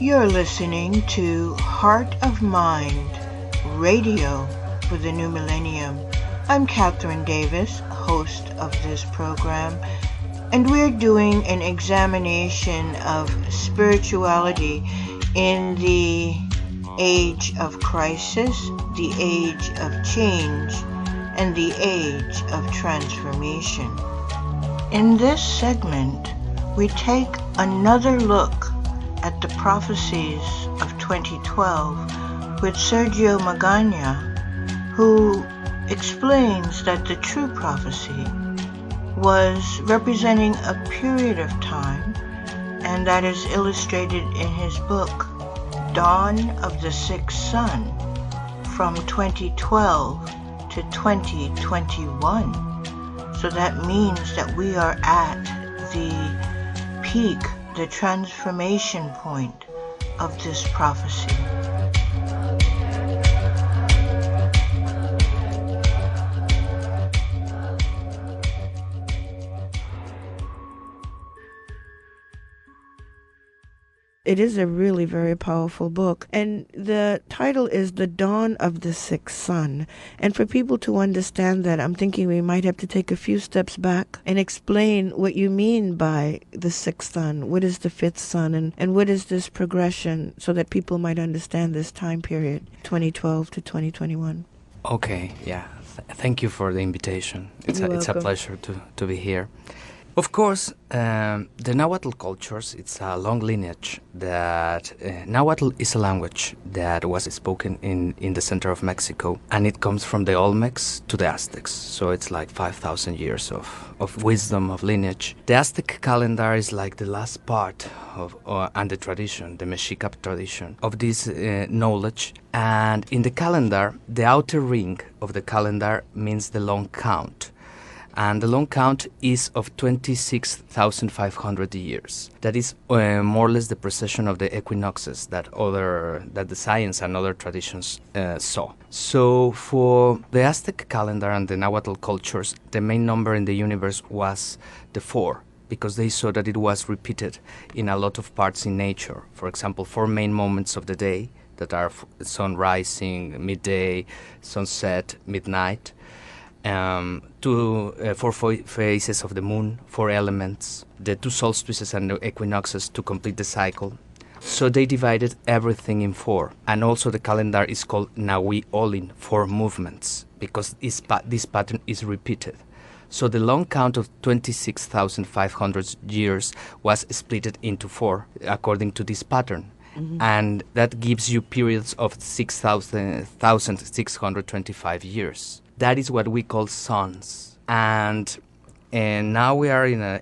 You're listening to Heart of Mind, radio for the new millennium. I'm Kathryn Davis, host of this program, and we're doing an examination of spirituality in the age of crisis, the age of change, and the age of transformation. In this segment, we take another look at the prophecies of 2012 with Sergio Magaña, who explains that the true prophecy was representing a period of time, and that is illustrated in his book, Dawn of the Sixth Sun, from 2012 to 2021. So that means that we are at the peak, the transformation point of this prophecy. It is a really very powerful book. And the title is The Dawn of the Sixth Sun. And for people to understand that, I'm thinking we might have to take a few steps back and explain what you mean by the sixth sun. What is the fifth sun? And what is this progression so that people might understand this time period, 2012 to 2021. Okay, yeah. Thank you for the invitation. It's a pleasure to be here. Of course, the Nahuatl cultures, it's a long lineage that Nahuatl is a language that was spoken in the center of Mexico, and it comes from the Olmecs to the Aztecs. So it's like 5,000 years of wisdom, of lineage. The Aztec calendar is like the last part of, and the tradition, the Mexica tradition of this knowledge. And in the calendar, the outer ring of the calendar means the long count. And the long count is of 26,500 years. That is more or less the precession of the equinoxes that the science and other traditions saw. So for the Aztec calendar and the Nahuatl cultures, the main number in the universe was the 4, because they saw that it was repeated in a lot of parts in nature. For example, 4 main moments of the day that are sun rising, midday, sunset, midnight. 4 phases of the moon, 4 elements, the 2 solstices and the equinoxes to complete the cycle. So they divided everything in 4. And also the calendar is called Nahui Olin, 4 movements, because this pattern is repeated. So the long count of 26,500 years was split into 4 according to this pattern. Mm-hmm. And that gives you periods of 6,625 years. That is what we call suns. And now we are in a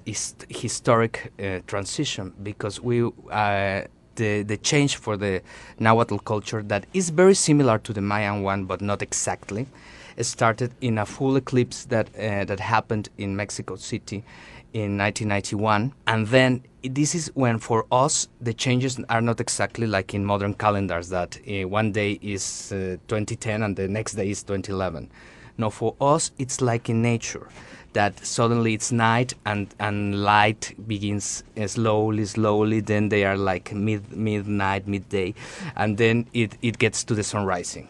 historic transition, because the change for the Nahuatl culture, that is very similar to the Mayan one, but not exactly, started in a full eclipse that happened in Mexico City in 1991. And then this is when, for us, the changes are not exactly like in modern calendars, that one day is 2010 and the next day is 2011. No, for us, it's like in nature, that suddenly it's night and light begins slowly, then they are like midnight, midday, and then it gets to the sun rising.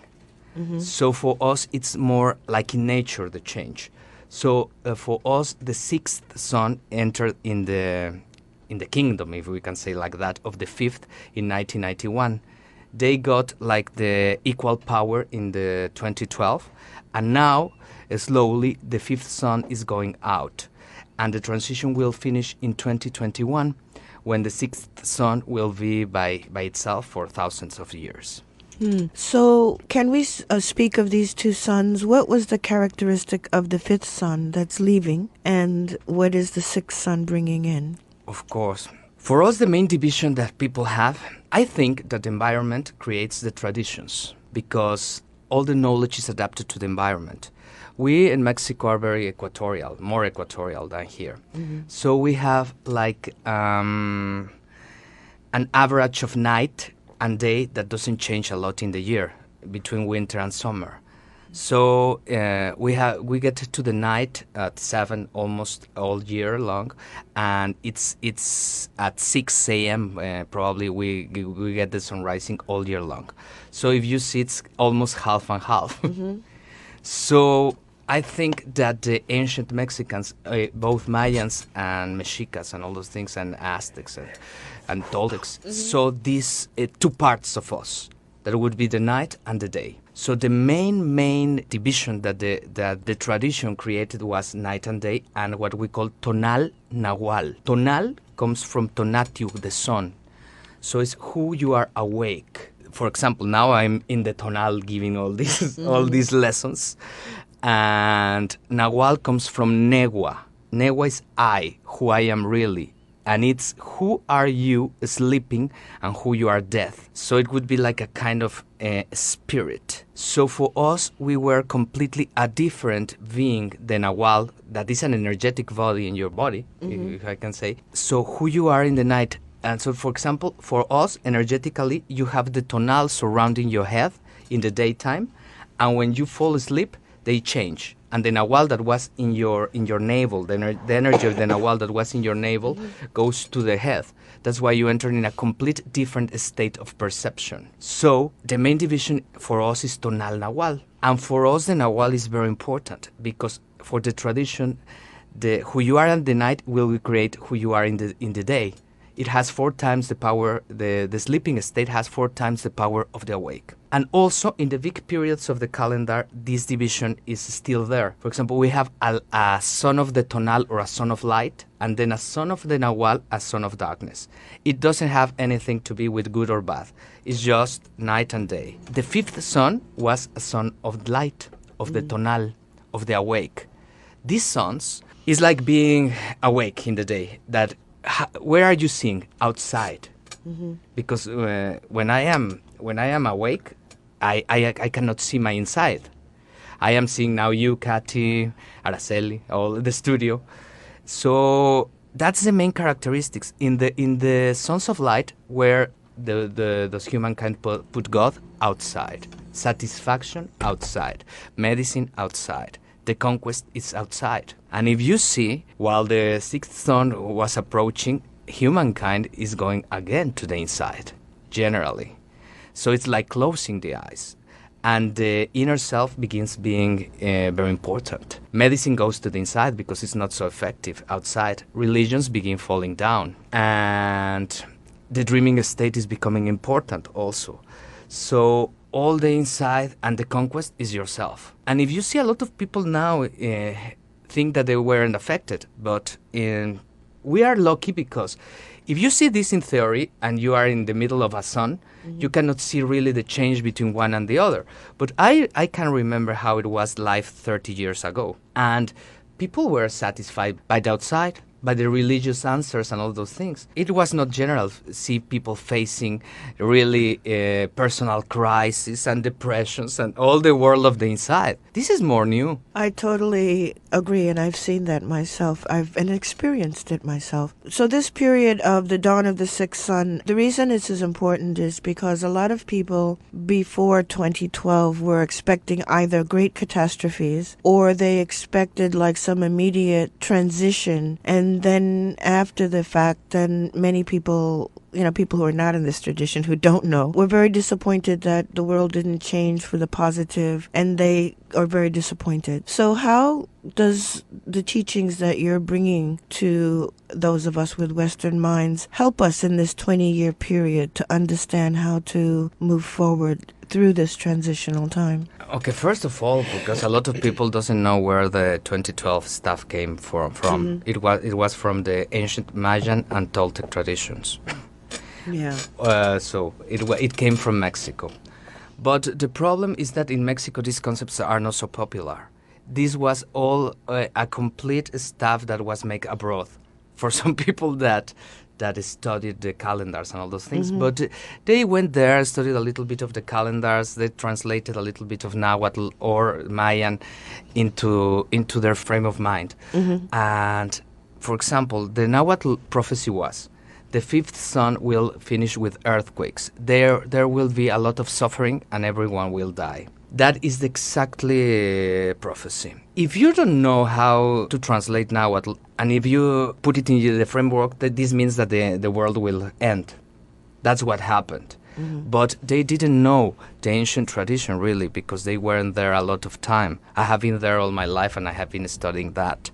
Mm-hmm. So for us, it's more like in nature, the change. So for us, the sixth sun entered in the kingdom, if we can say like that, of the fifth in 1991. They got like the equal power in the 2012, and now slowly the fifth sun is going out, and the transition will finish in 2021, when the sixth sun will be by itself for thousands of years. So can we speak of these 2 suns? What was the characteristic of the fifth sun that's leaving, and what is the sixth sun bringing in? Of course. For us, the main division that people have, I think that the environment creates the traditions, because all the knowledge is adapted to the environment. We in Mexico are very equatorial, more equatorial than here. Mm-hmm. So we have like an average of night and day that doesn't change a lot in the year, between winter and summer. So we get to the night at 7 almost all year long, and it's at 6 a.m. Probably we get the sun rising all year long. So if you see, it's almost half and half. So I think that the ancient Mexicans, both Mayans and Mexicas and all those things, and Aztecs and Toltecs, saw these two parts of us. That would be the night and the day. So the main division that the tradition created was night and day, and what we call tonal nahual. Tonal comes from tonatiuh, the sun. So it's who you are awake. For example, now I'm in the tonal giving all these all these lessons, and nahual comes from negua. Negua is I, who I am really. And it's who are you sleeping and who you are dead. So it would be like a kind of spirit. So for us, we were completely a different being than Nahual, that is an energetic body in your body, if I can say. So who you are in the night. And so, for example, for us, energetically, you have the tonal surrounding your head in the daytime. And when you fall asleep, they change. And the Nahual that was in your navel, the energy of the Nahual that was in your navel goes to the head. That's why you enter in a complete different state of perception. So the main division for us is tonal Nahual. And for us, the Nahual is very important because for the tradition, who you are in the night will create who you are in the day. It has 4 times the power, the sleeping state has 4 times the power of the awake. And also, in the big periods of the calendar, this division is still there. For example, we have a son of the tonal or a son of light, and then a son of the Nahual, a son of darkness. It doesn't have anything to be with good or bad. It's just night and day. The 5th son was a son of light, of the tonal, of the awake. These sons is like being awake in the day, that where are you seeing? Outside. Because when I am awake, I cannot see my inside. I am seeing now you, Kathy, Araceli, all the studio. So that's the main characteristics in the Sons of Light, where those humankind put God outside, satisfaction outside, medicine outside. The conquest is outside. And if you see, while the 6th son was approaching, humankind is going again to the inside, generally. So it's like closing the eyes. And the inner self begins being very important. Medicine goes to the inside because it's not so effective outside. Religions begin falling down. And the dreaming state is becoming important also. So all the inside and the conquest is yourself. And if you see, a lot of people now think that they weren't affected, but we are lucky because if you see this in theory and you are in the middle of a sun, you cannot see really the change between one and the other. But I can remember how it was life 30 years ago. And people were satisfied by the outside, by the religious answers and all those things. It was not general. See people facing really personal crises and depressions and all the world of the inside. This is more new. I totally agree, and I've seen that myself. I've experienced it myself. So this period of the dawn of the 6th sun, the reason this is important is because a lot of people before 2012 were expecting either great catastrophes or they expected like some immediate transition. And then after the fact, then many people, people who are not in this tradition, who don't know, were very disappointed that the world didn't change for the positive, and they are very disappointed. So how does the teachings that you're bringing to those of us with Western minds help us in this 20-year period to understand how to move forward through this transitional time? Okay, first of all, because a lot of people doesn't know where the 2012 stuff came from. It was from the ancient Mayan and Toltec traditions. Yeah. So it came from Mexico. But the problem is that in Mexico these concepts are not so popular. This was all a complete stuff that was made abroad for some people that studied the calendars and all those things. But they went there, studied a little bit of the calendars, they translated a little bit of Nahuatl or Mayan into their frame of mind. And, for example, the Nahuatl prophecy was, the 5th sun will finish with earthquakes. There will be a lot of suffering and everyone will die. That is exactly prophecy. If you don't know how to translate Nahuatl, and if you put it in the framework, that this means that the world will end. That's what happened. But they didn't know the ancient tradition, really, because they weren't there a lot of time. I have been there all my life, and I have been studying that.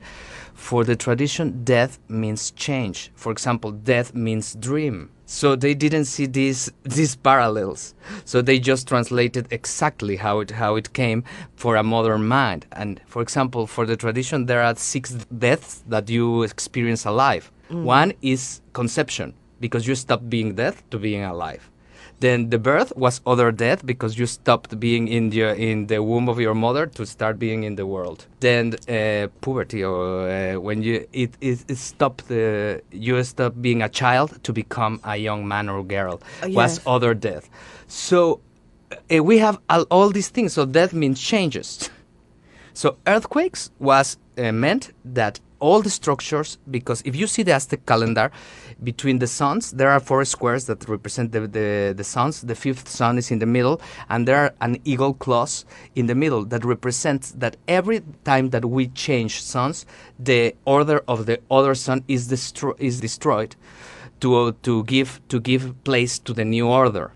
For the tradition, death means change. For example, death means dream. So they didn't see these parallels. So they just translated exactly how it came for a modern mind. And for example, for the tradition, there are 6 deaths that you experience alive. One is conception, because you stop being dead to being alive. Then the birth was other death, because you stopped being in the womb of your mother to start being in the world. Then puberty, or when you stop being a child to become a young man or girl, was other death. So we have all these things. So death means changes. So earthquakes was meant that all the structures, because if you see the Aztec calendar, between the suns, there are 4 squares that represent the suns. The 5th sun is in the middle, and there are an eagle claws in the middle that represents that every time that we change suns, the order of the other sun is destroyed to give place to the new order.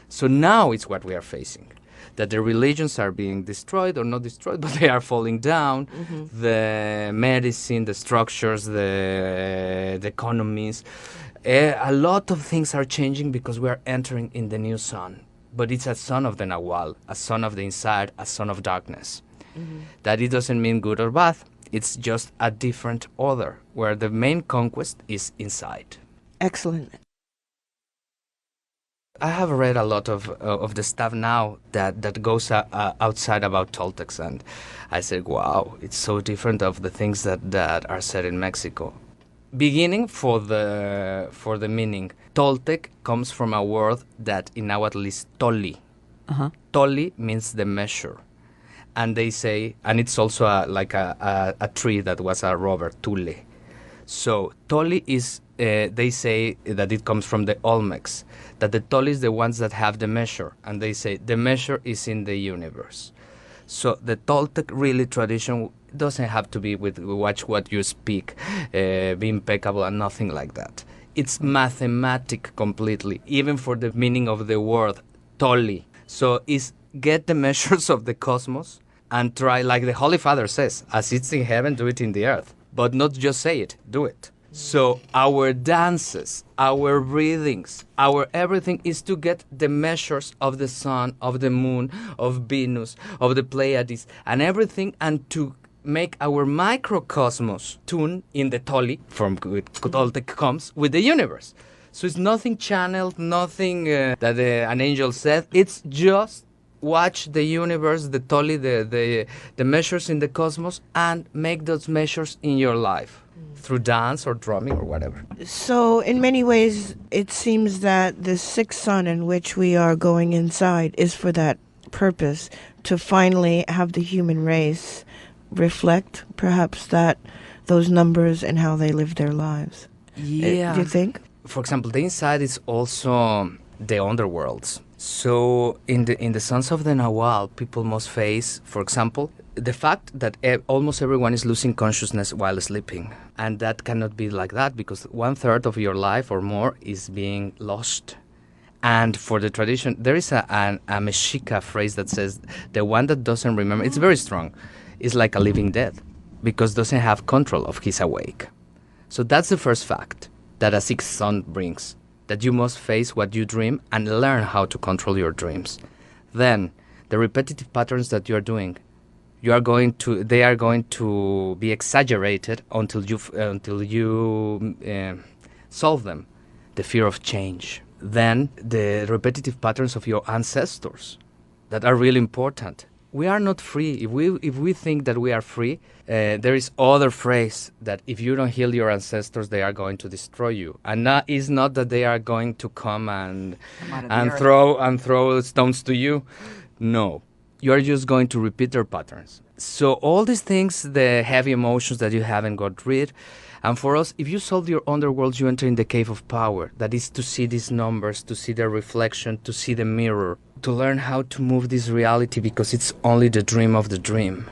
So now it's what we are facing. That the religions are being destroyed, or not destroyed, but they are falling down. The medicine, the structures, the economies. A lot of things are changing because we are entering in the new sun. But it's a son of the Nahual, a son of the inside, a son of darkness. That it doesn't mean good or bad. It's just a different order, where the main conquest is inside. Excellent. I have read a lot of the stuff now that goes outside about Toltecs, and I said, wow, it's so different of the things that are said in Mexico. Beginning for the meaning, Toltec comes from a word that in Nahuatl is toli. Toli means the measure, and they say, and it's also a tree that was a robber, tule. So toli is. They say that it comes from the Olmecs, that the Tol is the ones that have the measure, and they say the measure is in the universe. So the Toltec really tradition doesn't have to be with watch what you speak, be impeccable and nothing like that. It's mathematic completely, even for the meaning of the word Toli. So it's get the measures of the cosmos and try, like the Holy Father says, as it's in heaven, do it in the earth. But not just say it, do it. So our dances, our breathings, our everything is to get the measures of the sun, of the moon, of Venus, of the Pleiades, and everything, and to make our microcosmos tune in the Toli, from Toltec comes, with the universe. So it's nothing channeled, nothing that an angel said. It's just watch the universe, the Toli, the measures in the cosmos, and make those measures in your life. Through dance or drumming or whatever. So in many ways, it seems that the 6th sun in which we are going inside is for that purpose, to finally have the human race reflect perhaps those numbers and how they live their lives. Yeah. Do you think? For example, the inside is also the underworlds. So in the Sons of the Nahual, people must face, for example, the fact that almost everyone is losing consciousness while sleeping. And that cannot be like that, because 1/3 of your life or more is being lost. And for the tradition, there is a Mexica phrase that says, the one that doesn't remember, it's very strong, is like a living dead, because doesn't have control of his awake. So that's the first fact that a 6th sun brings, that you must face what you dream and learn how to control your dreams. Then, the repetitive patterns that you are doing, they are going to be exaggerated until you solve them. The fear of change. Then the repetitive patterns of your ancestors that are really important. We are not free. If we think that we are free, there is other phrase that if you don't heal your ancestors, they are going to destroy you. And that is not that they are going to come and throw stones to you. No. You are just going to repeat their patterns. So all these things, the heavy emotions that you haven't got rid, And for us, if you solve your underworld, you enter in the cave of power. That is to see these numbers, to see the reflection, to see the mirror, to learn how to move this reality, because it's only the dream of the dream.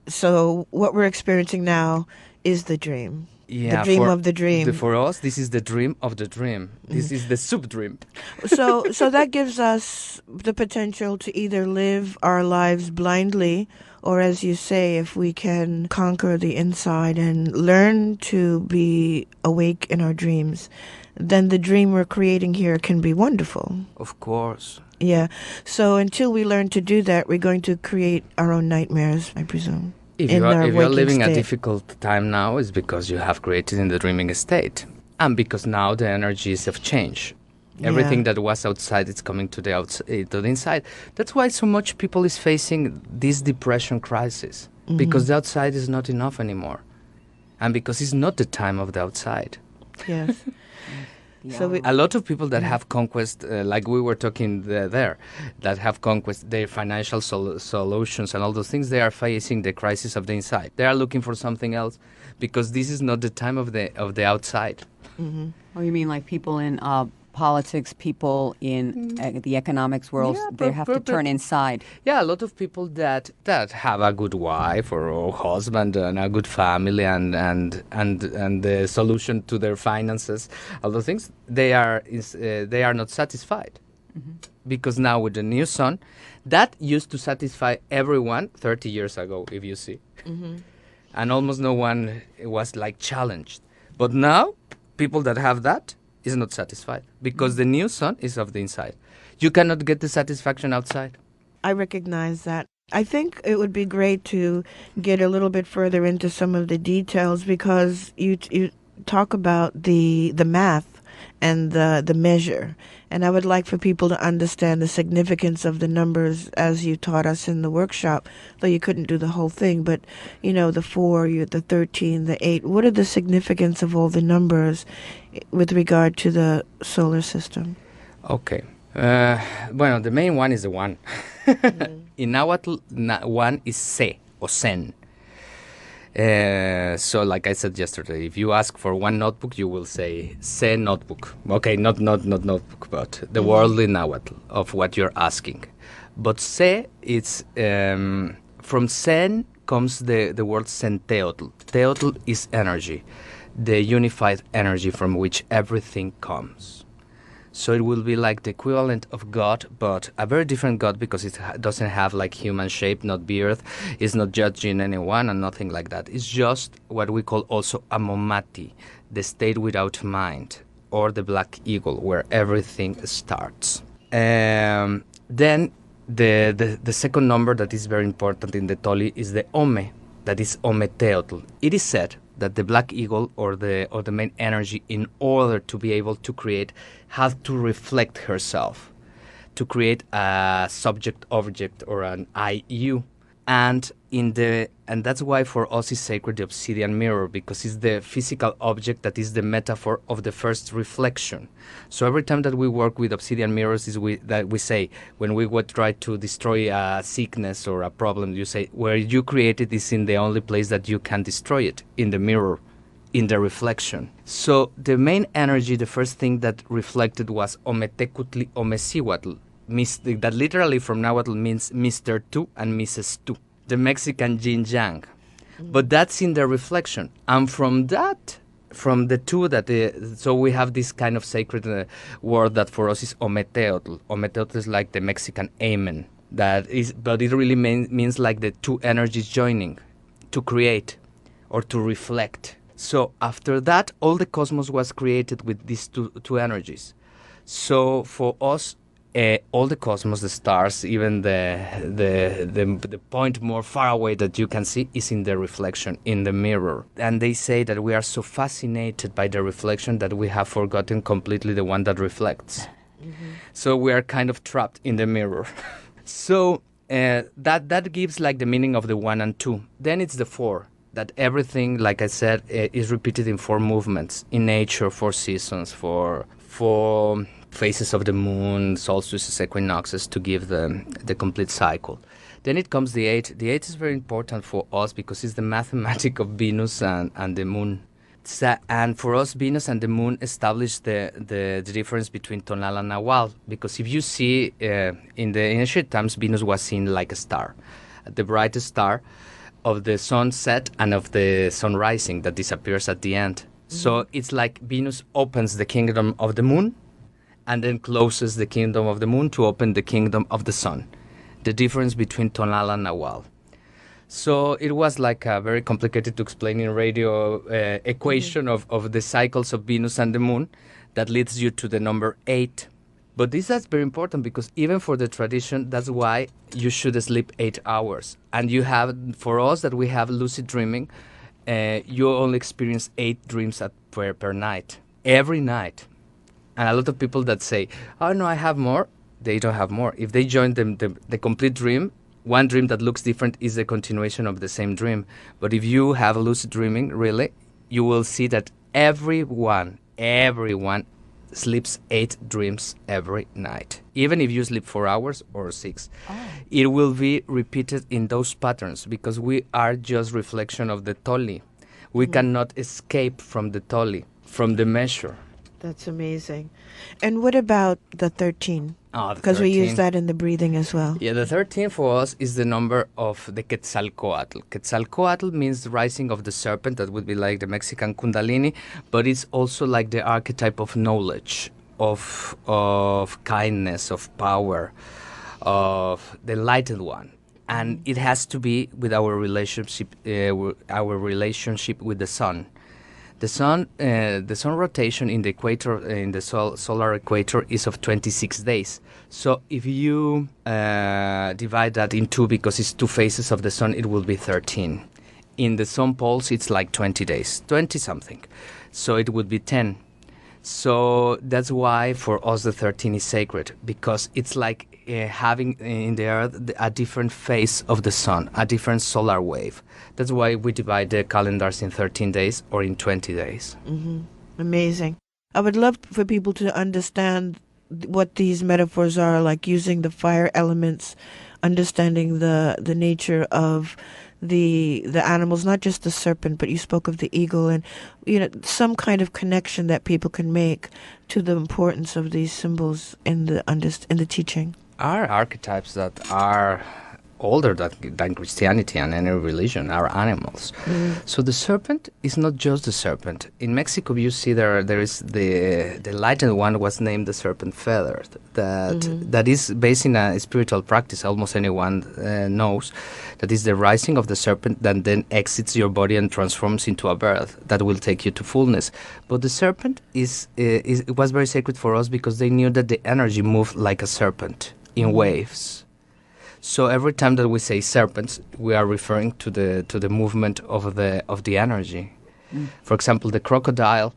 So what we're experiencing now is the dream. Yeah, the dream of the dream. For us, this is the dream of the dream. This is the sub-dream. So that gives us the potential to either live our lives blindly, or as you say, if we can conquer the inside and learn to be awake in our dreams, then the dream we're creating here can be wonderful. Of course. Yeah. So until we learn to do that, we're going to create our own nightmares, I presume. If you're living a difficult time now, it's because you have created in the dreaming state. And because now the energies have changed. Everything that was outside is coming to the inside. That's why so much people is facing this depression crisis. Because the outside is not enough anymore. And because it's not the time of the outside. Yes. Yeah. So A lot of people that have conquest, like we were talking there, that have conquest their financial solutions and all those things, they are facing the crisis of the inside. They are looking for something else because this is not the time of the outside. Oh, you mean like people in politics, people in the economics world, they have to turn inside. Yeah, a lot of people that have a good wife or a husband and a good family and the solution to their finances, all those things, they are not satisfied. Because now with the new sun, that used to satisfy everyone 30 years ago, if you see. And almost no one was like challenged. But now, people that have that is not satisfied because the new sun is of the inside. You cannot get the satisfaction outside. I recognize that. I think it would be great to get a little bit further into some of the details because you talk about the math and the measure. And I would like for people to understand the significance of the numbers as you taught us in the workshop, though you couldn't do the whole thing. But, the 4, the 13, the 8, what are the significance of all the numbers with regard to the solar system? Okay. The main one is the 1. In Nahuatl, 1 is Se, or Sen. So like I said yesterday, if you ask for one notebook, you will say Se notebook. Okay, not notebook, but the worldly Nahuatl of what you're asking. But Se, it's from Sen comes the word Senteotl. Teotl is energy, the unified energy from which everything comes. So it will be like the equivalent of God, but a very different God because it doesn't have like human shape, not beard. It's not judging anyone and nothing like that. It's just what we call also a momati, the state without mind, or the black eagle, where everything starts. Then the second number that is very important in the Toli is the Ome, that is Ometeotl. It is said that the black eagle or the main energy, in order to be able to create, has to reflect herself to create a subject object or an IU. And that's why for us is sacred the obsidian mirror, because it's the physical object that is the metaphor of the first reflection. So every time that we work with obsidian mirrors that we say, when we would try to destroy a sickness or a problem, you say, where you create it is in the only place that you can destroy it, in the mirror, in the reflection. So the main energy, the first thing that reflected was Ometecutli Omecihuatl, that literally from Nahuatl means Mr. Two and Mrs. Two, the Mexican yin-yang. But that's in the reflection. And from the two, so we have this kind of sacred word that for us is Ometeotl. Ometeotl is like the Mexican amen. But it really means like the two energies joining to create or to reflect. So after that, all the cosmos was created with these two energies. So for us, all the cosmos, the stars, even the point more far away that you can see is in the reflection, in the mirror. And they say that we are so fascinated by the reflection that we have forgotten completely the one that reflects. So we are kind of trapped in the mirror. So that gives like the meaning of the 1 and 2. Then it's the 4. That everything, like I said, is repeated in 4 movements. In nature, 4 seasons, for phases of the moon, solstices, equinoxes, to give the complete cycle. Then it comes the 8. The 8 is very important for us because it's the mathematic of Venus and the moon. And for us, Venus and the moon establish the difference between tonal and nahual. Because if you see, in the ancient times, Venus was seen like a star, the brightest star of the sunset and of the sun rising that disappears at the end. Mm-hmm. So it's like Venus opens the kingdom of the moon and then closes the kingdom of the moon to open the kingdom of the sun. The difference between tonal and nahual. So it was like very complicated to explain in radio equation of the cycles of Venus and the moon that leads you to the number 8. But this is very important because even for the tradition, that's why you should sleep 8 hours. And you have, for us that we have lucid dreaming, you only experience 8 dreams per night, every night. And a lot of people that say, oh no, I have more, they don't have more. If they join the complete dream, one dream that looks different is the continuation of the same dream. But if you have lucid dreaming, really, you will see that everyone sleeps 8 dreams every night. Even if you sleep 4 hours or 6. Oh. It will be repeated in those patterns because we are just reflection of the Tolli. We cannot escape from the Tolli, from the measure. That's amazing. And what about the 13? Because we use that in the breathing as well. Yeah, the 13 for us is the number of the Quetzalcoatl. Quetzalcoatl means rising of the serpent. That would be like the Mexican Kundalini, but it's also like the archetype of knowledge, of kindness, of power, of the enlightened one. And it has to be with our relationship with the sun. The sun rotation in the equator, in the solar equator, is of 26 days. So if you divide that in 2, because it's 2 phases of the sun, it will be 13. In the sun poles, it's like 20 days, 20 something. So it would be 10. So that's why for us the 13 is sacred, because it's like having in the earth a different phase of the sun, a different solar wave. That's why we divide the calendars in 13 days or in 20 days. Mm-hmm. Amazing. I would love for people to understand what these metaphors are, like using the fire elements, understanding the nature of the animals, not just the serpent, but you spoke of the eagle, and some kind of connection that people can make to the importance of these symbols in the teaching. Are archetypes that are older than Christianity and any religion are animals. So the serpent is not just the serpent. In Mexico, you see there is the enlightened one was named the serpent feather. That is based in a spiritual practice. Almost anyone knows that is the rising of the serpent that then exits your body and transforms into a bird that will take you to fullness. But the serpent it was very sacred for us because they knew that the energy moved like a serpent in waves. So every time that we say serpents, we are referring to the movement of the energy. For example, the crocodile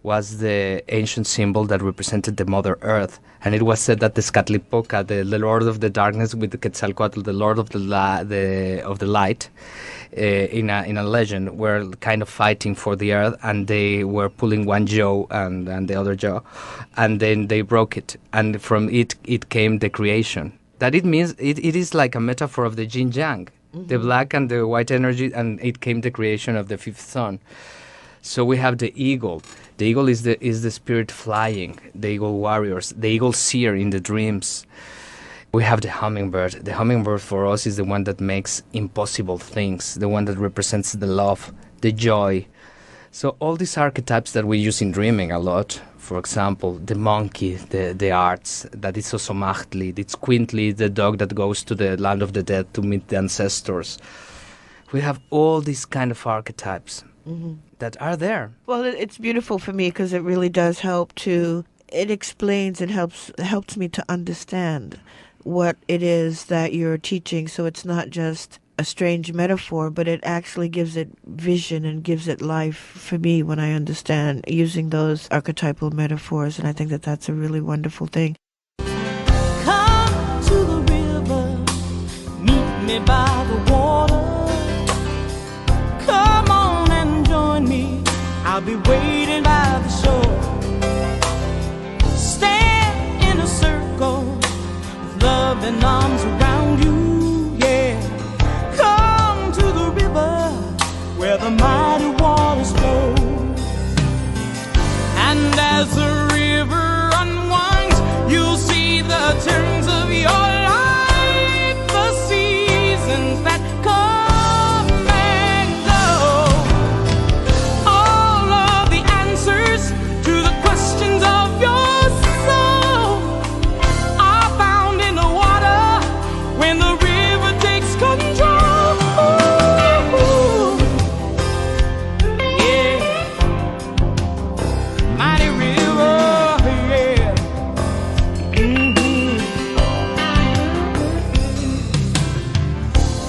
was the ancient symbol that represented the Mother Earth, and it was said that the Scatlipoca, the Lord of the Darkness, with the Quetzalcoatl, the Lord of the Light, in a legend, were kind of fighting for the earth, and they were pulling one jaw and the other jaw, and then they broke it, and from it came the creation. That it means it is like a metaphor of the yin yang, the black and the white energy, and it came the creation of the fifth sun. So we have the eagle. The eagle is the spirit flying, the eagle warriors, the eagle seer in the dreams. We have the hummingbird. The hummingbird for us is the one that makes impossible things, the one that represents the love, the joy. So all these archetypes that we use in dreaming a lot, for example, the monkey, the arts, that is Osomachtli, it's Quintli, the dog that goes to the land of the dead to meet the ancestors. We have all these kind of archetypes that are there. Well, it's beautiful for me because it really does help it explains and helps me to understand what it is that you're teaching, so it's not just a strange metaphor, but it actually gives it vision and gives it life for me when I understand using those archetypal metaphors, and I think that that's a really wonderful thing. Come to the river, meet me by the water. Come on and join me, I'll be waiting by the shore. Stand in a circle with loving arms around you, yeah. where the mighty waters flow. And as the river unwinds, you'll see the turns of your life, the seasons that come and go. All of the answers to the questions of your soul are found in the water when the river takes control. Yeah, mighty river, yeah.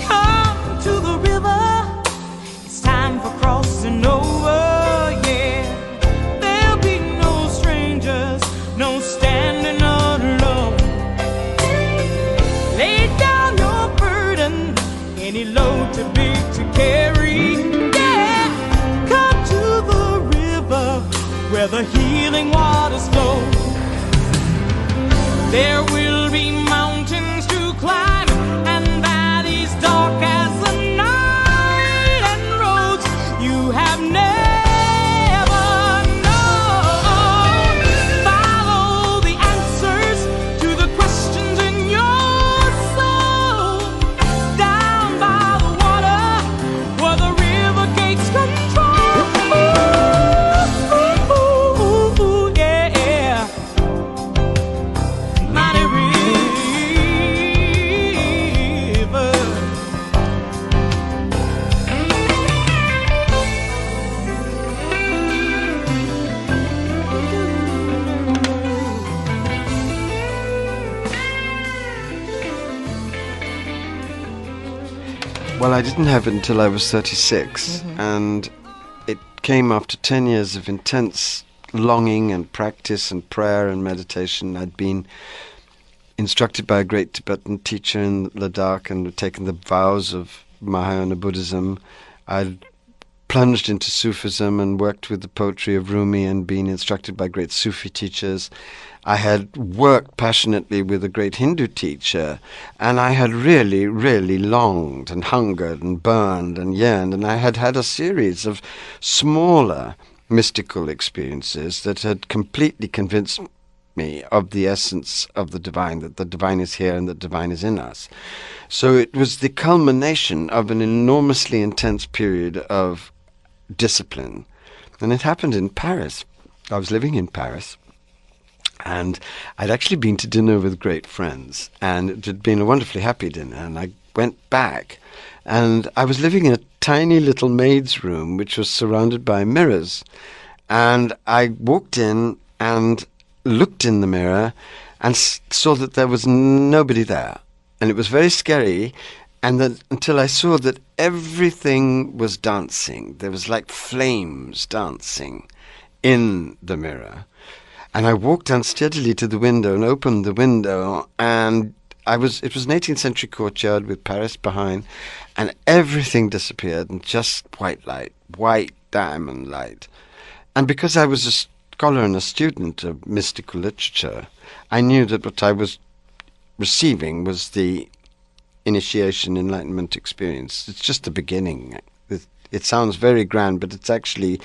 Come to the river, it's time for crossing over, yeah. There'll be no strangers, no standing alone. Lay down your burden, any load too big to carry, yeah. Come to the river where the healing waters flow. There will be mountains to climb and valleys dark as the night, and roads you have never known. Follow the answers to the questions in your soul. Down by the water where the river gates control. Ooh, yeah. Mighty river. Well, I didn't have it until I was 36, and it came after 10 years of intense longing and practice and prayer and meditation. I'd been instructed by a great Tibetan teacher in Ladakh and had taken the vows of Mahayana Buddhism. I'd plunged into Sufism and worked with the poetry of Rumi and been instructed by great Sufi teachers. I had worked passionately with a great Hindu teacher, and I had really, really longed and hungered and burned and yearned, and I had had a series of smaller mystical experiences that had completely convinced me of the essence of the divine, that the divine is here and the divine is in us. So it was the culmination of an enormously intense period of discipline, and it happened in Paris. I was living in Paris, and I'd actually been to dinner with great friends, and it had been a wonderfully happy dinner, and I went back, and I was living in a tiny little maid's room which was surrounded by mirrors, and I walked in and looked in the mirror and saw that there was nobody there, and it was very scary, and then until I saw that everything was dancing. There was like flames dancing in the mirror. And I walked unsteadily to the window and opened the window, and it was an 18th century courtyard with Paris behind, and everything disappeared, and just white light, white diamond light. And because I was a scholar and a student of mystical literature, I knew that what I was receiving was the initiation enlightenment experience. It's just the beginning. It sounds very grand, but it's actually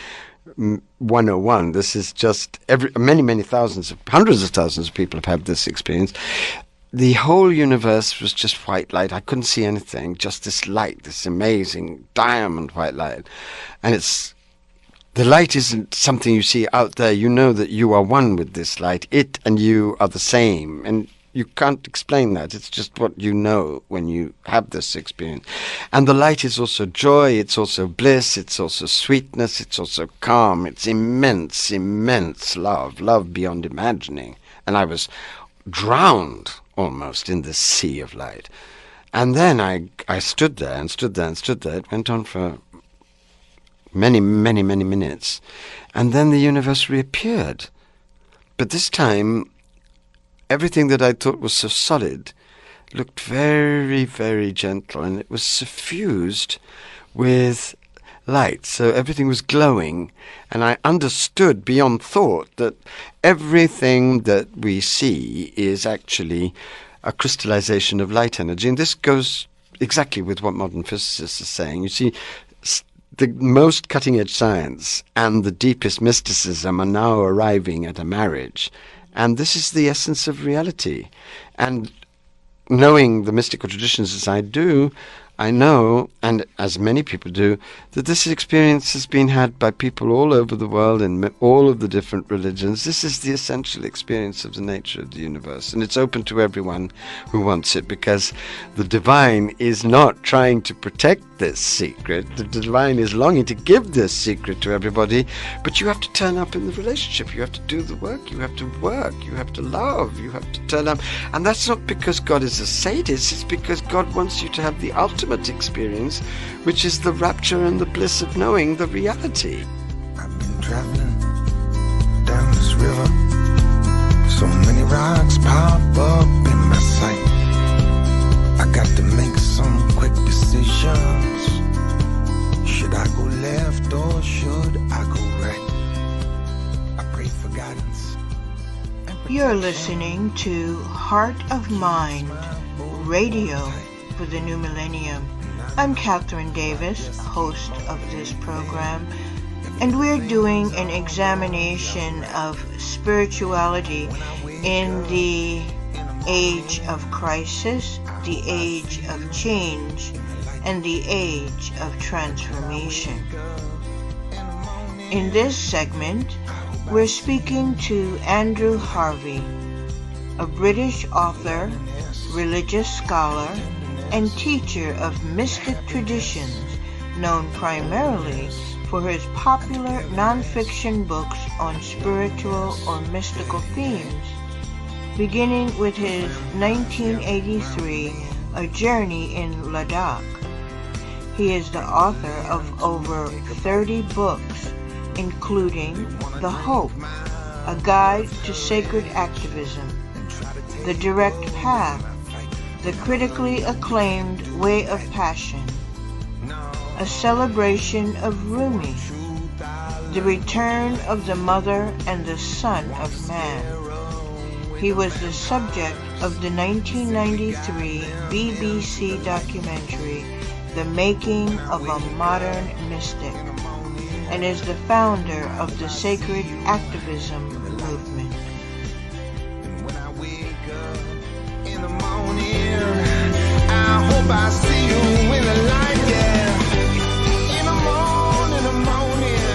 101. This is just many thousands, hundreds of thousands of people have had this experience. The whole universe was just white light. I couldn't see anything, just this light, this amazing diamond white light. And the light isn't something you see out there. You know that you are one with this light. It and you are the same, and you can't explain that. It's just what you know when you have this experience. And the light is also joy, it's also bliss, it's also sweetness, it's also calm. It's immense, immense love beyond imagining. And I was drowned almost in this sea of light. And then I stood there and stood there and stood there. It went on for many minutes. And then the universe reappeared. But this time, everything that I thought was so solid looked very, very gentle, and it was suffused with light. So everything was glowing, and I understood beyond thought that everything that we see is actually a crystallization of light energy. And this goes exactly with what modern physicists are saying. You see, the most cutting-edge science and the deepest mysticism are now arriving at a marriage. And this is the essence of reality. And knowing the mystical traditions as I do, I know, and as many people do, that this experience has been had by people all over the world in all of the different religions. This is the essential experience of the nature of the universe, and it's open to everyone who wants it, because the divine is not trying to protect this secret. The divine is longing to give this secret to everybody, but you have to turn up in the relationship. You have to do the work. You have to work. You have to love. You have to turn up. And that's not because God is a sadist. It's because God wants you to have the ultimate experience, which is the rapture and the bliss of knowing the reality. I've been traveling down this river. So many rocks pop up in my sight. I got to make some quick decisions. Should I go left or should I go right? I pray for guidance. You're listening to Heart of Mind Radio for the New Millennium. I'm Kathryn Davis, host of this program, and we're doing an examination of spirituality in the age of crisis, the age of change, and the age of transformation. In this segment, we're speaking to Andrew Harvey, a British author, religious scholar, and teacher of mystic traditions, known primarily for his popular non-fiction books on spiritual or mystical themes, beginning with his 1983 A Journey in Ladakh. He is the author of over 30 books, including The Hope, A Guide to Sacred Activism, The Direct Path, the critically acclaimed Way of Passion, A Celebration of Rumi, The Return of the Mother and the Son of Man. He was the subject of the 1993 BBC documentary The Making of a Modern Mystic, and is the founder of the Sacred Activism movement. I hope I see you in the light, yeah. In the morning, in the morning.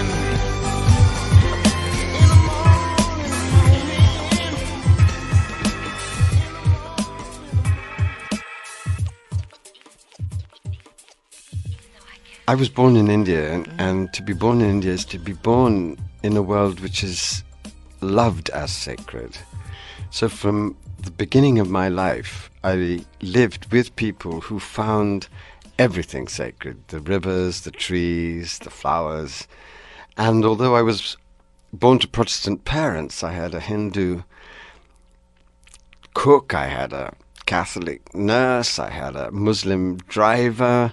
In the morning. I was born in India, and to be born in India is to be born in a world which is loved as sacred. So from the beginning of my life, I lived with people who found everything sacred, the rivers, the trees, the flowers. And although I was born to Protestant parents, I had a Hindu cook, I had a Catholic nurse, I had a Muslim driver,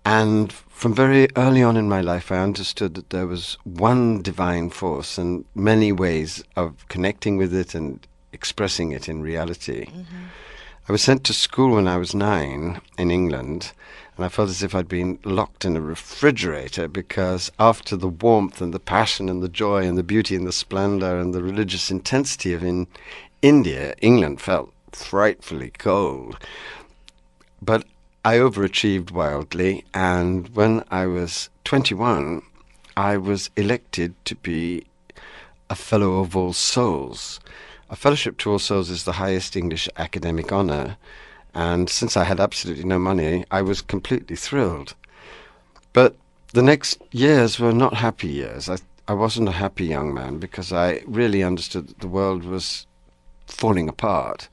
and from very early on in my life I understood that there was one divine force and many ways of connecting with it and expressing it in reality. Mm-hmm. I was sent to school when I was 9 in England, and I felt as if I'd been locked in a refrigerator, because after the warmth and the passion and the joy and the beauty and the splendor and the religious intensity of India, England felt frightfully cold. But I overachieved wildly, and when I was 21, I was elected to be a Fellow of All Souls. A Fellowship to All Souls is the highest English academic honour, and since I had absolutely no money, I was completely thrilled. But the next years were not happy years. I wasn't a happy young man, because I really understood that the world was falling apart,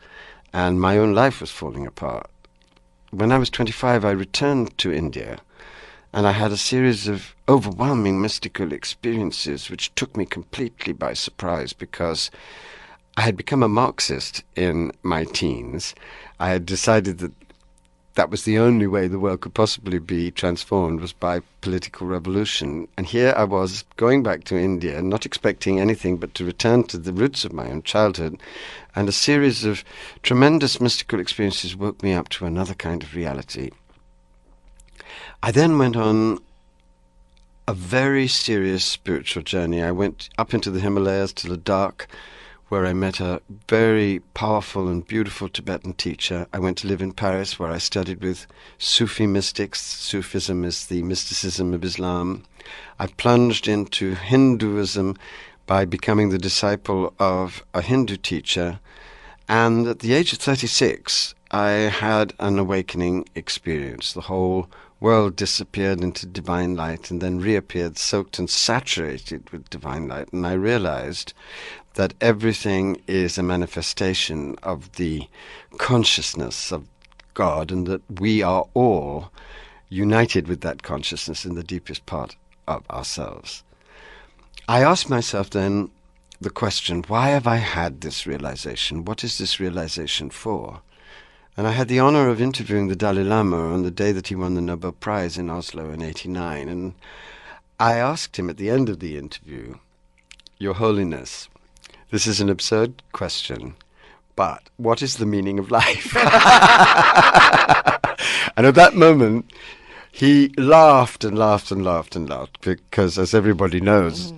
and my own life was falling apart. When I was 25, I returned to India, and I had a series of overwhelming mystical experiences which took me completely by surprise, because I had become a Marxist in my teens. I had decided that that was the only way the world could possibly be transformed, was by political revolution. And here I was, going back to India, not expecting anything but to return to the roots of my own childhood, and a series of tremendous mystical experiences woke me up to another kind of reality. I then went on a very serious spiritual journey. I went up into the Himalayas to Ladakh, where I met a very powerful and beautiful Tibetan teacher. I went to live in Paris, where I studied with Sufi mystics. Sufism is the mysticism of Islam. I plunged into Hinduism by becoming the disciple of a Hindu teacher. And at the age of 36, I had an awakening experience. The whole world disappeared into divine light and then reappeared soaked and saturated with divine light. And I realized that everything is a manifestation of the consciousness of God, and that we are all united with that consciousness in the deepest part of ourselves. I asked myself then the question, why have I had this realization? What is this realization for? And I had the honor of interviewing the Dalai Lama on the day that he won the Nobel Prize in Oslo in 1989. And I asked him at the end of the interview, Your Holiness, this is an absurd question, but what is the meaning of life? And at that moment, he laughed and laughed and laughed and laughed, because as everybody knows,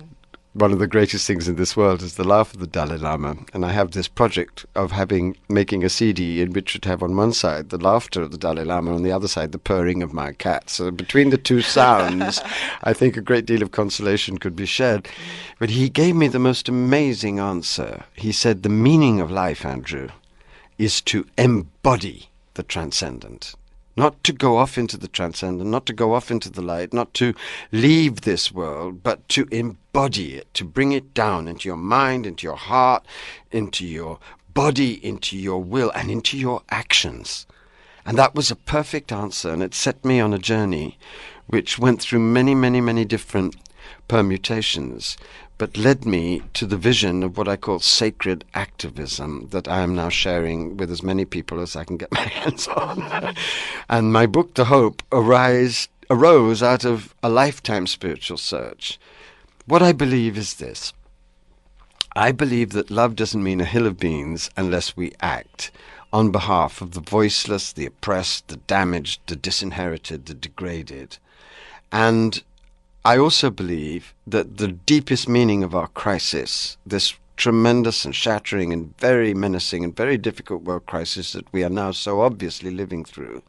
one of the greatest things in this world is the laugh of the Dalai Lama. And I have this project of making a CD in which would have on one side the laughter of the Dalai Lama, on the other side the purring of my cat. So between the two sounds, I think a great deal of consolation could be shared. But he gave me the most amazing answer. He said, the meaning of life, Andrew, is to embody the transcendent. Not to go off into the transcendent, not to go off into the light, not to leave this world, but to embody it, to bring it down into your mind, into your heart, into your body, into your will, and into your actions. And that was a perfect answer, and it set me on a journey which went through many, many, many different permutations, but led me to the vision of what I call sacred activism that I am now sharing with as many people as I can get my hands on. And my book, The Hope, arose out of a lifetime spiritual search. What I believe is this. I believe that love doesn't mean a hill of beans unless we act on behalf of the voiceless, the oppressed, the damaged, the disinherited, the degraded. And I also believe that the deepest meaning of our crisis, this tremendous and shattering and very menacing and very difficult world crisis that we are now so obviously living through,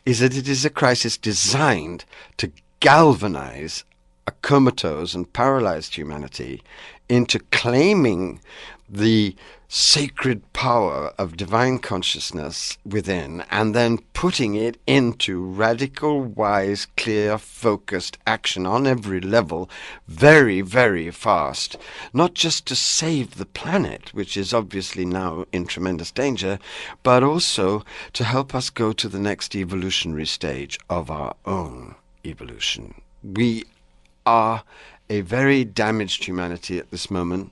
is that it is a crisis designed to galvanize a comatose and paralyzed humanity into claiming the sacred power of divine consciousness within, and then putting it into radical, wise, clear, focused action on every level very, very fast, not just to save the planet, which is obviously now in tremendous danger, but also to help us go to the next evolutionary stage of our own evolution. We are a very damaged humanity at this moment,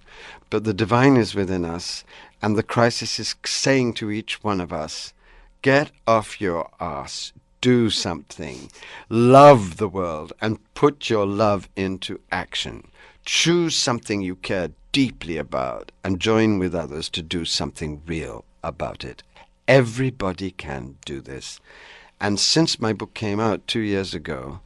but the divine is within us, and the crisis is saying to each one of us, get off your ass, do something, love the world, and put your love into action. Choose something you care deeply about, and join with others to do something real about it. Everybody can do this. And since my book came out 2 years ago,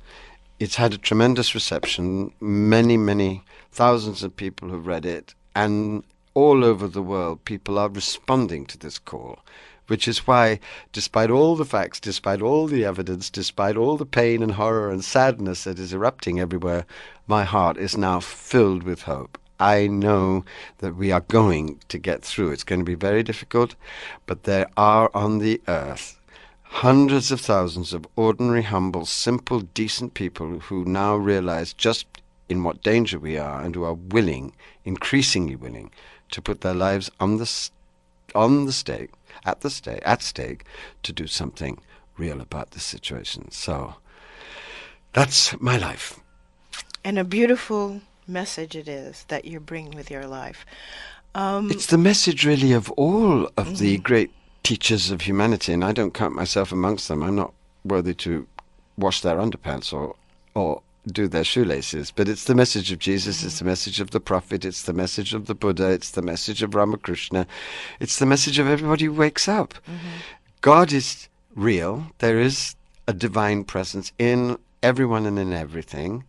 it's had a tremendous reception. Many, many thousands of people have read it, and all over the world people are responding to this call, which is why, despite all the facts, despite all the evidence, despite all the pain and horror and sadness that is erupting everywhere, my heart is now filled with hope. I know that we are going to get through. It's going to be very difficult, but there are on the earth hundreds of thousands of ordinary, humble, simple, decent people who now realize just in what danger we are, and who are willing, increasingly willing, to put their lives at stake to do something real about this situation. So that's my life. And a beautiful message it is that you bring with your life. It's the message really of all of the great teachers of humanity, and I don't count myself amongst them. I'm not worthy to wash their underpants or do their shoelaces, but it's the message of Jesus, it's the message of the prophet, it's the message of the Buddha, it's the message of Ramakrishna, it's the message of everybody who wakes up. God is real. There is a divine presence in everyone and in everything.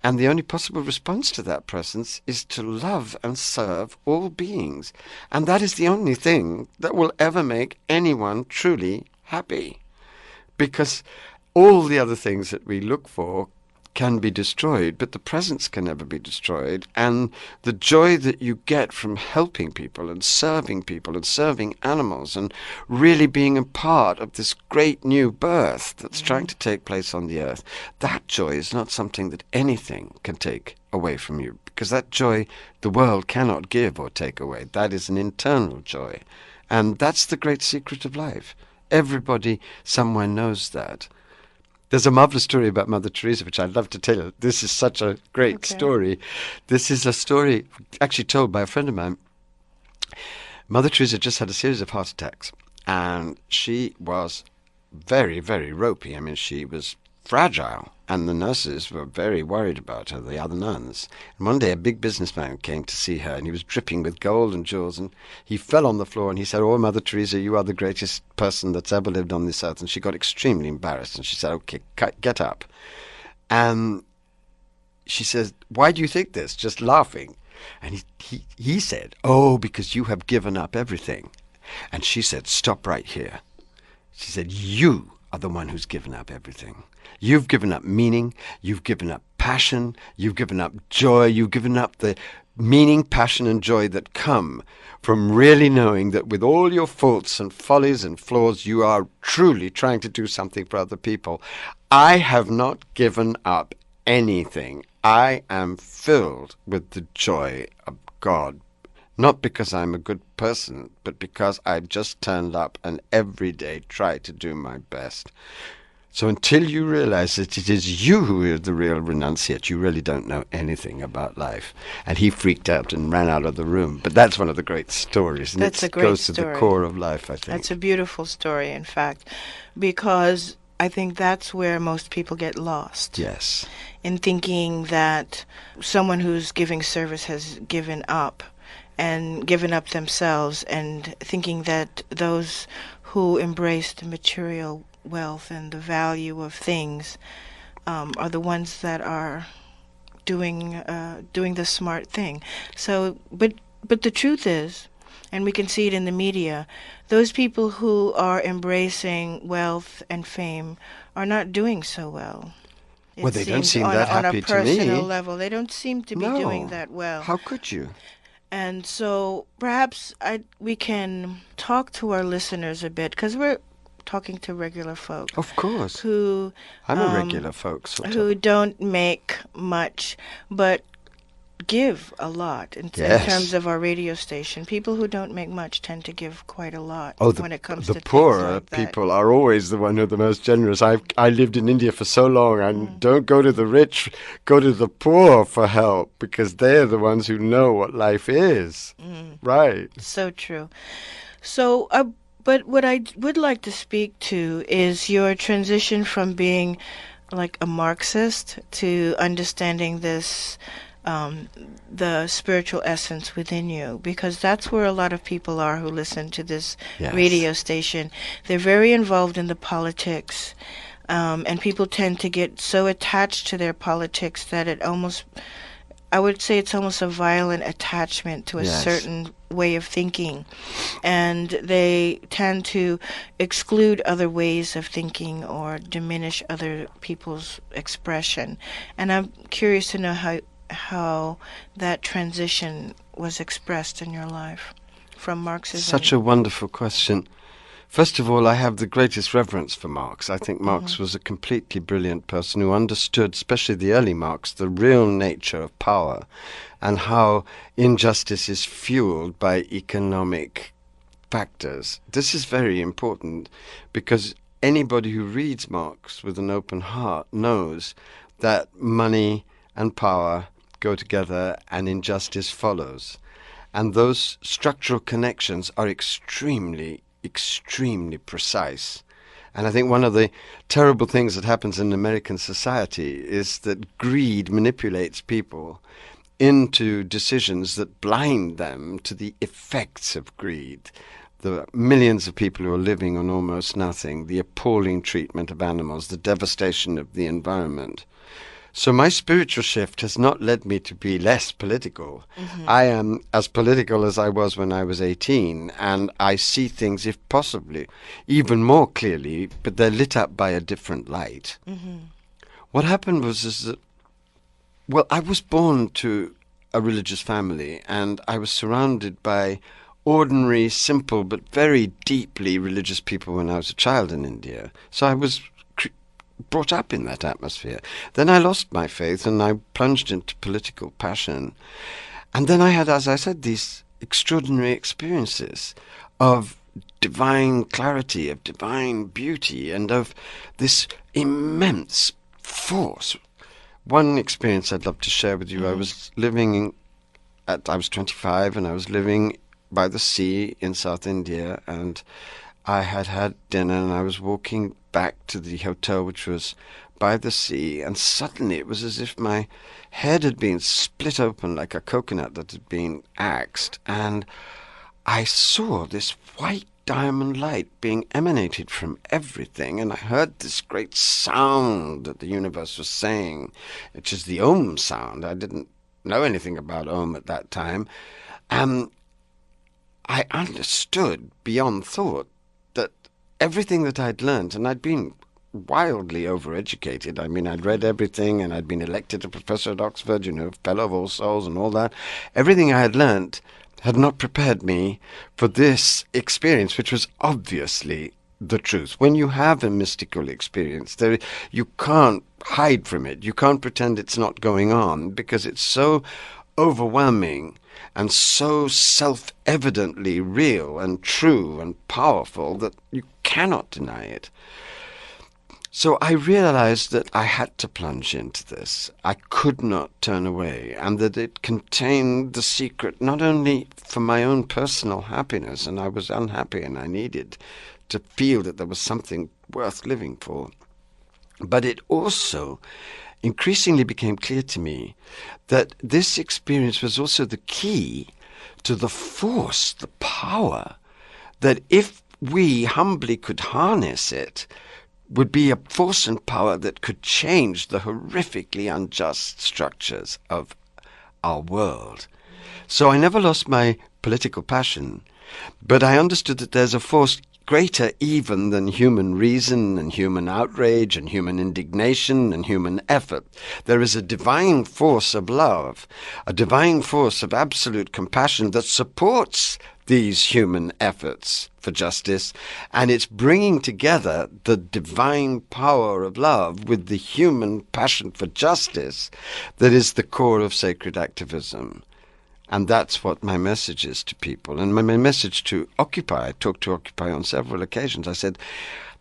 And the only possible response to that presence is to love and serve all beings. And that is the only thing that will ever make anyone truly happy. Because all the other things that we look for can be destroyed, but the presence can never be destroyed. And the joy that you get from helping people and serving animals and really being a part of this great new birth that's trying to take place on the earth, that joy is not something that anything can take away from you, because that joy the world cannot give or take away. That is an internal joy. And that's the great secret of life. Everybody somewhere knows that. There's a marvelous story about Mother Teresa, which I'd love to tell you. This is such a great story. This is a story actually told by a friend of mine. Mother Teresa just had a series of heart attacks, and she was very, very ropey. I mean, she was fragile, and the nurses were very worried about her, the other nuns. And one day a big businessman came to see her, and he was dripping with gold and jewels, and he fell on the floor and he said, "Oh, Mother Teresa, you are the greatest person that's ever lived on this earth." And she got extremely embarrassed, and she said, "Okay, get up." And she says, "Why do you think this?" Just laughing. And he said, "Oh, because you have given up everything." And she said, "Stop right here." She said, "You are the one who's given up everything. You've given up meaning, you've given up passion, you've given up joy, you've given up the meaning, passion, and joy that come from really knowing that with all your faults and follies and flaws, you are truly trying to do something for other people. I have not given up anything. I am filled with the joy of God. Not because I'm a good person, but because I've just turned up and every day try to do my best. So until you realize that it is you who are the real renunciate, you really don't know anything about life." And he freaked out and ran out of the room. But that's one of the great stories. And That's a great goes story. to the core of life, I think. That's a beautiful story, in fact, because I think that's where most people get lost. Yes. In thinking that someone who's giving service has given up and given up themselves, and thinking that those who embrace the material wealth and the value of things are the ones that are doing the smart thing. So, but the truth is, and we can see it in the media, those people who are embracing wealth and fame are not doing so well. Well, they don't seem that happy to me. On a personal level, they don't seem to be doing that well. How could you? And so perhaps we can talk to our listeners a bit, because we're talking to regular folk. Of course. Who I'm a regular folk, who don't make much, but give a lot. In terms of our radio station, people who don't make much tend to give quite a lot when it comes to the poorer like people are always the one who are the most generous. I lived in India for so long, and don't go to the rich, go to the poor for help, because they're the ones who know what life is. Right. So true. So, but what I would like to speak to is your transition from being like a Marxist to understanding this, the spiritual essence within you, because that's where a lot of people are who listen to this radio station. They're very involved in the politics, and people tend to get so attached to their politics that I would say it's almost a violent attachment to a certain way of thinking, and they tend to exclude other ways of thinking or diminish other people's expression. And I'm curious to know how that transition was expressed in your life from Marxism. Such a wonderful question. First of all, I have the greatest reverence for Marx. I think Marx was a completely brilliant person who understood, especially the early Marx, the real nature of power and how injustice is fueled by economic factors. This is very important, because anybody who reads Marx with an open heart knows that money and power go together and injustice follows. And those structural connections are extremely precise. And I think one of the terrible things that happens in American society is that greed manipulates people into decisions that blind them to the effects of greed. the millions of people who are living on almost nothing, the appalling treatment of animals, the devastation of the environment. So my spiritual shift has not led me to be less political. I am as political as I was when I was 18, and I see things, if possibly, even more clearly, but they're lit up by a different light. What happened is that, well, I was born to a religious family, and I was surrounded by ordinary, simple, but very deeply religious people when I was a child in India. So I was brought up in that atmosphere. Then I lost my faith and I plunged into political passion. And then I had, as I said, these extraordinary experiences of divine clarity, of divine beauty, and of this immense force. One experience I'd love to share with you, I was I was 25 and I was living by the sea in South India, and I had had dinner and I was walking back to the hotel, which was by the sea, and suddenly it was as if my head had been split open like a coconut that had been axed, and I saw this white diamond light being emanated from everything, and I heard this great sound that the universe was saying, which is the Om sound. I didn't know anything about Om at that time. I understood beyond thought that everything that I'd learned, and I'd been wildly overeducated. I mean, I'd read everything, and I'd been elected a professor at Oxford, fellow of All Souls and all that. Everything I had learned had not prepared me for this experience, which was obviously the truth. When you have a mystical experience, you can't hide from it. You can't pretend it's not going on, because it's so overwhelming and so self-evidently real and true and powerful that you cannot deny it. So I realized that I had to plunge into this. I could not turn away, and that it contained the secret not only for my own personal happiness, and I was unhappy and I needed to feel that there was something worth living for, but it also increasingly became clear to me that this experience was also the key to the force, the power, that if we humbly could harness it, would be a force and power that could change the horrifically unjust structures of our world. So I never lost my political passion, but I understood that there's a force greater even than human reason and human outrage and human indignation and human effort. There is a divine force of love, a divine force of absolute compassion that supports these human efforts for justice, and it's bringing together the divine power of love with the human passion for justice that is the core of sacred activism. And that's what my message is to people. And my message to Occupy, I talked to Occupy on several occasions. I said,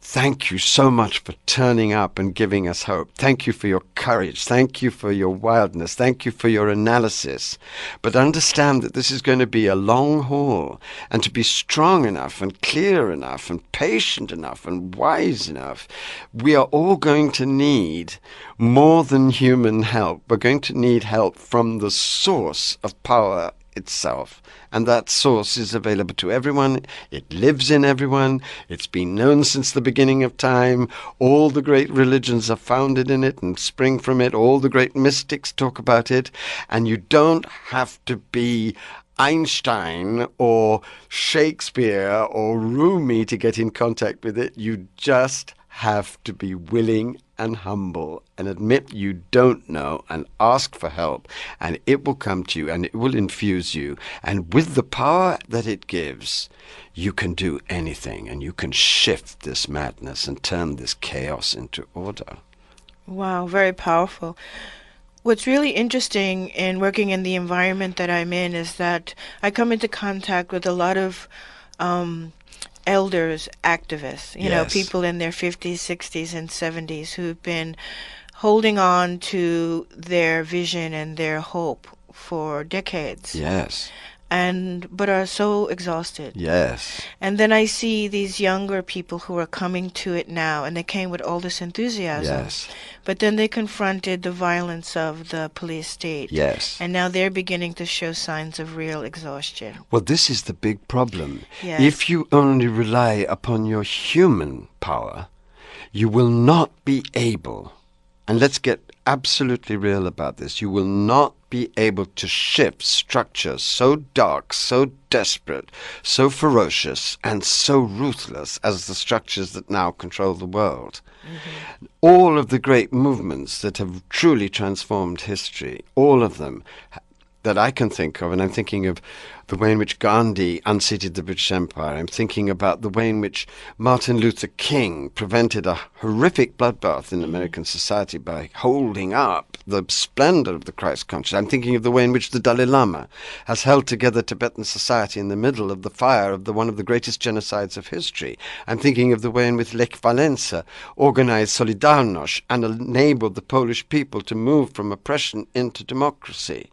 thank you so much for turning up and giving us hope. Thank you for your courage. Thank you for your wildness. Thank you for your analysis. But understand that this is going to be a long haul, and to be strong enough and clear enough and patient enough and wise enough, we are all going to need more than human help. We're going to need help from the source of power itself. And that source is available to everyone. It lives in everyone. It's been known since the beginning of time. All the great religions are founded in it and spring from it. All the great mystics talk about it. And you don't have to be Einstein or Shakespeare or Rumi to get in contact with it. You just have to be willing and humble and admit you don't know and ask for help, and it will come to you and it will infuse you. And with the power that it gives, you can do anything, and you can shift this madness and turn this chaos into order. Wow, very powerful. What's really interesting in working in the environment that I'm in is that I come into contact with a lot of elders, activists, you know, people in their 50s, 60s, and 70s who've been holding on to their vision and their hope for decades. Yes. but are so exhausted. Yes. And then I see these younger people who are coming to it now, and they came with all this enthusiasm. Yes. But then they confronted the violence of the police state. Yes. And now they're beginning to show signs of real exhaustion. Well, this is the big problem. Yes. If you only rely upon your human power, you will not be able, and let's get absolutely real about this, you will not be able to shift structures so dark, so desperate, so ferocious, and so ruthless as the structures that now control the world. Mm-hmm. All of the great movements that have truly transformed history, all of them that I can think of, and I'm thinking of the way in which Gandhi unseated the British Empire. I'm thinking about the way in which Martin Luther King prevented a horrific bloodbath in American society by holding up the splendor of the Christ consciousness. I'm thinking of the way in which the Dalai Lama has held together Tibetan society in the middle of the fire of one of the greatest genocides of history. I'm thinking of the way in which Lech Walesa organized Solidarność and enabled the Polish people to move from oppression into democracy.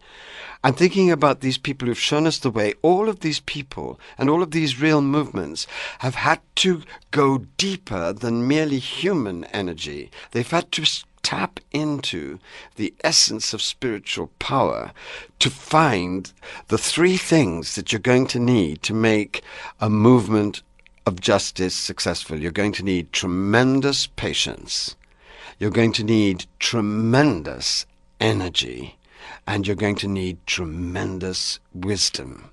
I'm thinking about these people who've shown us the way. All of these people and all of these real movements have had to go deeper than merely human energy. They've had to tap into the essence of spiritual power to find the three things that you're going to need to make a movement of justice successful. You're going to need tremendous patience. You're going to need tremendous energy. And you're going to need tremendous wisdom.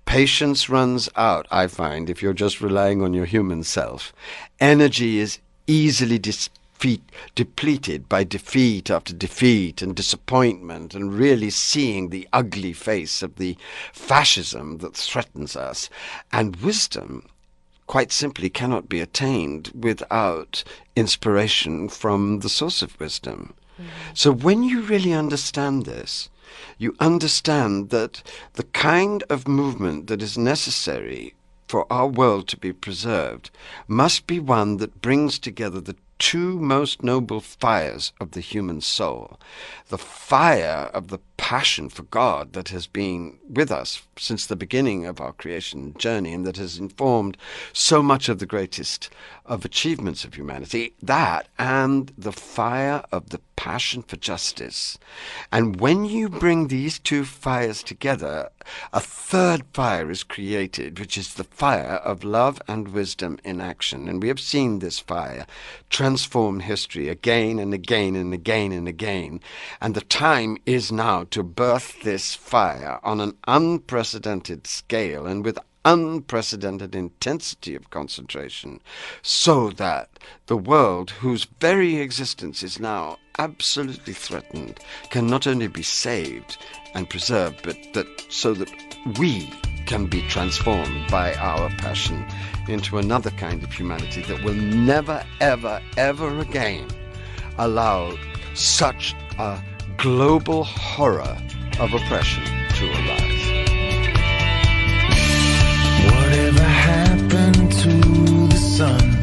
Patience runs out, I find, if you're just relying on your human self. Energy is easily depleted by defeat after defeat and disappointment and really seeing the ugly face of the fascism that threatens us. And wisdom, quite simply, cannot be attained without inspiration from the source of wisdom. So when you really understand this, you understand that the kind of movement that is necessary for our world to be preserved must be one that brings together the two most noble fires of the human soul. The fire of the passion for God that has been with us since the beginning of our creation journey and that has informed so much of the greatest of achievements of humanity, that and the fire of the passion for justice. And when you bring these two fires together, a third fire is created, which is the fire of love and wisdom in action. And we have seen this fire transform history again and again and again and again. And the time is now to birth this fire on an unprecedented scale and with unprecedented intensity of concentration, so that the world, whose very existence is now absolutely threatened, can not only be saved and preserved, but so that we can be transformed by our passion into another kind of humanity that will never, ever, ever again allow such a global horror of oppression to arise. Whatever happened to the sun?